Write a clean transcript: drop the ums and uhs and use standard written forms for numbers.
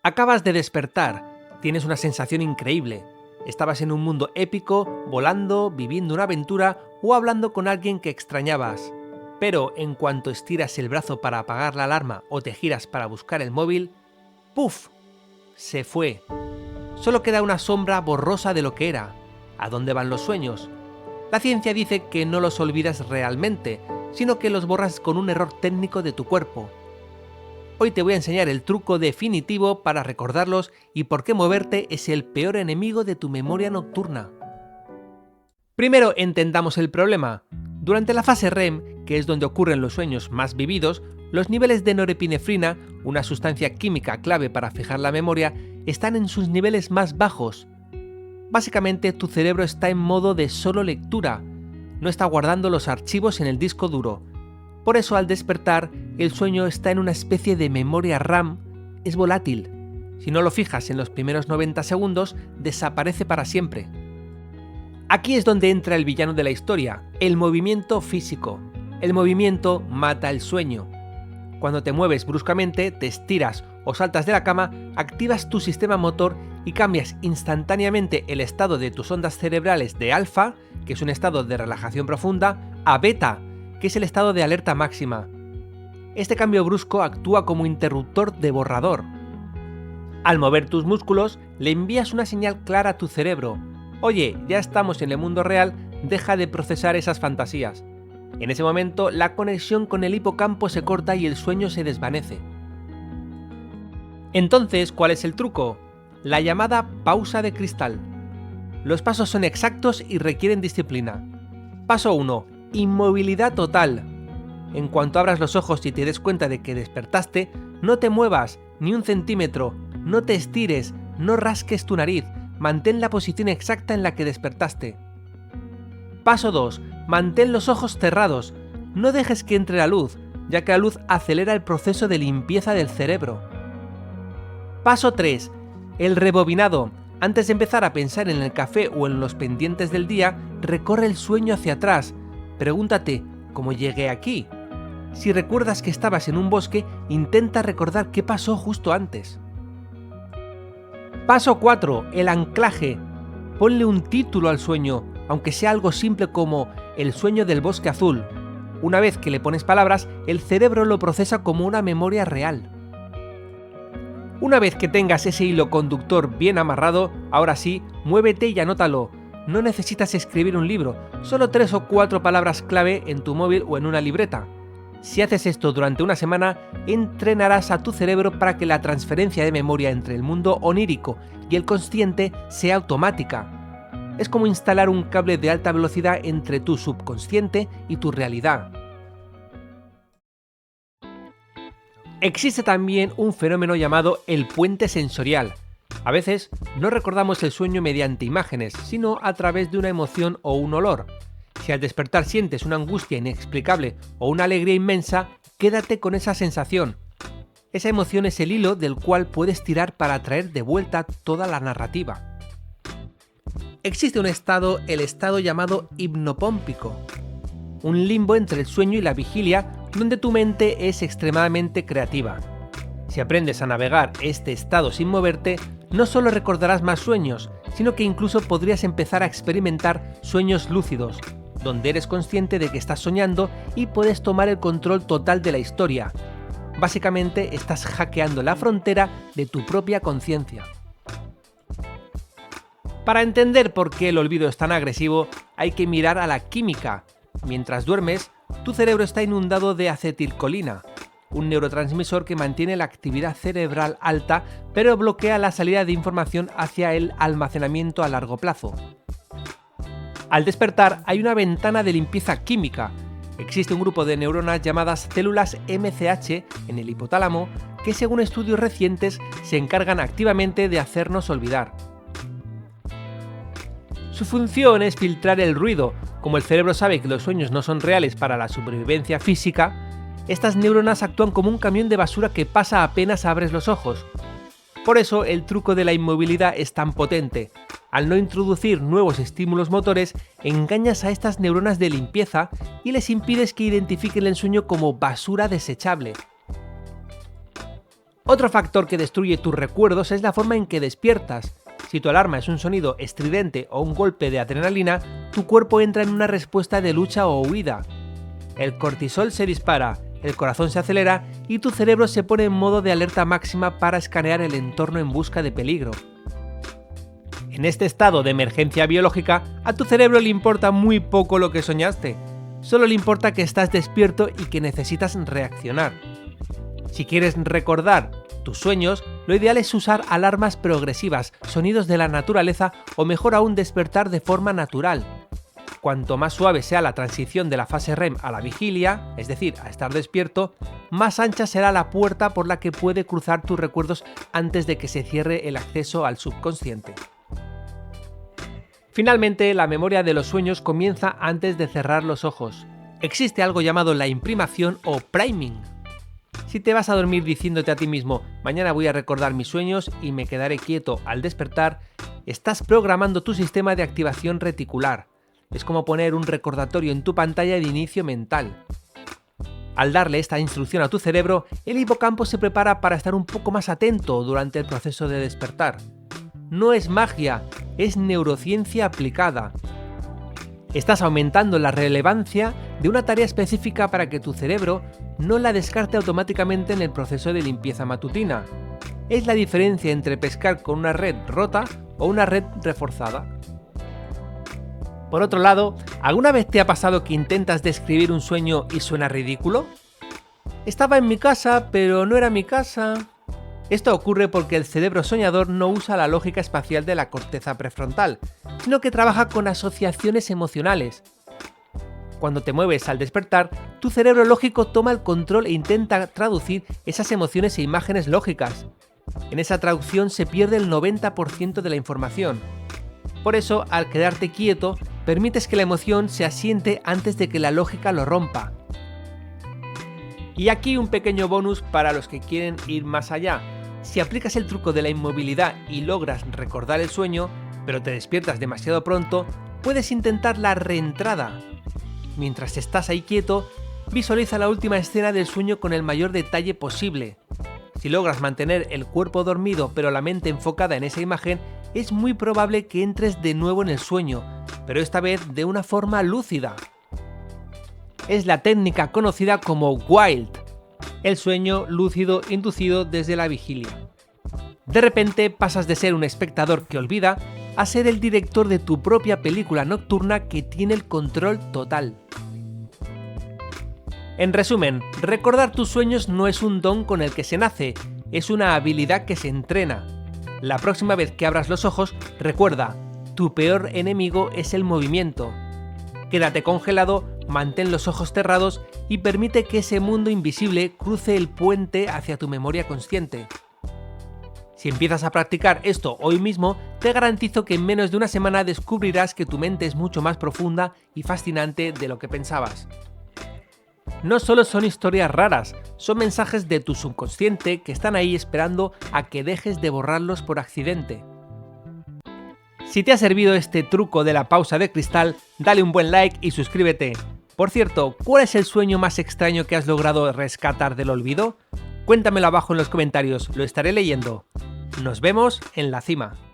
Acabas de despertar, tienes una sensación increíble. Estabas en un mundo épico, volando, viviendo una aventura o hablando con alguien que extrañabas. Pero en cuanto estiras el brazo para apagar la alarma o te giras para buscar el móvil, ¡puf! Se fue. Solo queda una sombra borrosa de lo que era. ¿A dónde van los sueños? La ciencia dice que no los olvidas realmente, sino que los borras con un error técnico de tu cuerpo. Hoy te voy a enseñar el truco definitivo para recordarlos y por qué moverte es el peor enemigo de tu memoria nocturna. Primero entendamos el problema. Durante la fase REM, que es donde ocurren los sueños más vividos, los niveles de norepinefrina, una sustancia química clave para fijar la memoria, están en sus niveles más bajos. Básicamente tu cerebro está en modo de solo lectura, no está guardando los archivos en el disco duro. Por eso al despertar, el sueño está en una especie de memoria RAM, es volátil. Si no lo fijas en los primeros 90 segundos, desaparece para siempre. Aquí es donde entra el villano de la historia, el movimiento físico. El movimiento mata el sueño. Cuando te mueves bruscamente, te estiras o saltas de la cama, activas tu sistema motor y cambias instantáneamente el estado de tus ondas cerebrales de alfa, que es un estado de relajación profunda, a beta, que es el estado de alerta máxima. Este cambio brusco actúa como interruptor de borrador. Al mover tus músculos, le envías una señal clara a tu cerebro. Oye, ya estamos en el mundo real, deja de procesar esas fantasías. En ese momento, la conexión con el hipocampo se corta y el sueño se desvanece. Entonces, ¿cuál es el truco? La llamada pausa de cristal. Los pasos son exactos y requieren disciplina. Paso 1. Inmovilidad total. En cuanto abras los ojos y te des cuenta de que despertaste, no te muevas ni un centímetro, no te estires, no rasques tu nariz, mantén la posición exacta en la que despertaste. Paso 2. Mantén los ojos cerrados, no dejes que entre la luz, ya que la luz acelera el proceso de limpieza del cerebro. Paso 3. El rebobinado. Antes de empezar a pensar en el café o en los pendientes del día, recorre el sueño hacia atrás. Pregúntate, ¿cómo llegué aquí? Si recuerdas que estabas en un bosque, intenta recordar qué pasó justo antes. Paso 4. El anclaje. Ponle un título al sueño, aunque sea algo simple como el sueño del bosque azul. Una vez que le pones palabras, el cerebro lo procesa como una memoria real. Una vez que tengas ese hilo conductor bien amarrado, ahora sí, muévete y anótalo. No necesitas escribir un libro, solo 3 o 4 palabras clave en tu móvil o en una libreta. Si haces esto durante una semana, entrenarás a tu cerebro para que la transferencia de memoria entre el mundo onírico y el consciente sea automática. Es como instalar un cable de alta velocidad entre tu subconsciente y tu realidad. Existe también un fenómeno llamado el puente sensorial. A veces no recordamos el sueño mediante imágenes, sino a través de una emoción o un olor. Si al despertar sientes una angustia inexplicable o una alegría inmensa, quédate con esa sensación. Esa emoción es el hilo del cual puedes tirar para traer de vuelta toda la narrativa. Existe un estado, el estado llamado hipnopómpico, un limbo entre el sueño y la vigilia donde tu mente es extremadamente creativa. Si aprendes a navegar este estado sin moverte, no solo recordarás más sueños, sino que incluso podrías empezar a experimentar sueños lúcidos, donde eres consciente de que estás soñando y puedes tomar el control total de la historia. Básicamente estás hackeando la frontera de tu propia conciencia. Para entender por qué el olvido es tan agresivo, hay que mirar a la química. Mientras duermes, tu cerebro está inundado de acetilcolina, un neurotransmisor que mantiene la actividad cerebral alta, pero bloquea la salida de información hacia el almacenamiento a largo plazo. Al despertar, hay una ventana de limpieza química. Existe un grupo de neuronas llamadas células MCH en el hipotálamo que, según estudios recientes, se encargan activamente de hacernos olvidar. Su función es filtrar el ruido. Como el cerebro sabe que los sueños no son reales para la supervivencia física, estas neuronas actúan como un camión de basura que pasa apenas abres los ojos. Por eso el truco de la inmovilidad es tan potente. Al no introducir nuevos estímulos motores, engañas a estas neuronas de limpieza y les impides que identifiquen el sueño como basura desechable. Otro factor que destruye tus recuerdos es la forma en que despiertas. Si tu alarma es un sonido estridente o un golpe de adrenalina, tu cuerpo entra en una respuesta de lucha o huida. El cortisol se dispara, el corazón se acelera y tu cerebro se pone en modo de alerta máxima para escanear el entorno en busca de peligro. En este estado de emergencia biológica, a tu cerebro le importa muy poco lo que soñaste. Solo le importa que estás despierto y que necesitas reaccionar. Si quieres recordar tus sueños, lo ideal es usar alarmas progresivas, sonidos de la naturaleza o mejor aún despertar de forma natural. Cuanto más suave sea la transición de la fase REM a la vigilia, es decir, a estar despierto, más ancha será la puerta por la que puede cruzar tus recuerdos antes de que se cierre el acceso al subconsciente. Finalmente, la memoria de los sueños comienza antes de cerrar los ojos. Existe algo llamado la imprimación o priming. Si te vas a dormir diciéndote a ti mismo, mañana voy a recordar mis sueños y me quedaré quieto al despertar, estás programando tu sistema de activación reticular. Es como poner un recordatorio en tu pantalla de inicio mental. Al darle esta instrucción a tu cerebro, el hipocampo se prepara para estar un poco más atento durante el proceso de despertar. No es magia, es neurociencia aplicada. Estás aumentando la relevancia de una tarea específica para que tu cerebro no la descarte automáticamente en el proceso de limpieza matutina. Es la diferencia entre pescar con una red rota o una red reforzada. Por otro lado, ¿alguna vez te ha pasado que intentas describir un sueño y suena ridículo? Estaba en mi casa, pero no era mi casa. Esto ocurre porque el cerebro soñador no usa la lógica espacial de la corteza prefrontal, sino que trabaja con asociaciones emocionales. Cuando te mueves al despertar, tu cerebro lógico toma el control e intenta traducir esas emociones e imágenes lógicas. En esa traducción se pierde el 90% de la información. Por eso, al quedarte quieto, permites que la emoción se asiente antes de que la lógica lo rompa. Y aquí un pequeño bonus para los que quieren ir más allá. Si aplicas el truco de la inmovilidad y logras recordar el sueño, pero te despiertas demasiado pronto, puedes intentar la reentrada. Mientras estás ahí quieto, visualiza la última escena del sueño con el mayor detalle posible. Si logras mantener el cuerpo dormido pero la mente enfocada en esa imagen, es muy probable que entres de nuevo en el sueño, pero esta vez de una forma lúcida. Es la técnica conocida como WILD, el sueño lúcido inducido desde la vigilia. De repente pasas de ser un espectador que olvida a ser el director de tu propia película nocturna que tiene el control total. En resumen, recordar tus sueños no es un don con el que se nace, es una habilidad que se entrena. La próxima vez que abras los ojos, recuerda, tu peor enemigo es el movimiento. Quédate congelado, mantén los ojos cerrados y permite que ese mundo invisible cruce el puente hacia tu memoria consciente. Si empiezas a practicar esto hoy mismo, te garantizo que en menos de una semana descubrirás que tu mente es mucho más profunda y fascinante de lo que pensabas. No solo son historias raras, son mensajes de tu subconsciente que están ahí esperando a que dejes de borrarlos por accidente. Si te ha servido este truco de la pausa de cristal, dale un buen like y suscríbete. Por cierto, ¿cuál es el sueño más extraño que has logrado rescatar del olvido? Cuéntamelo abajo en los comentarios, lo estaré leyendo. Nos vemos en la cima.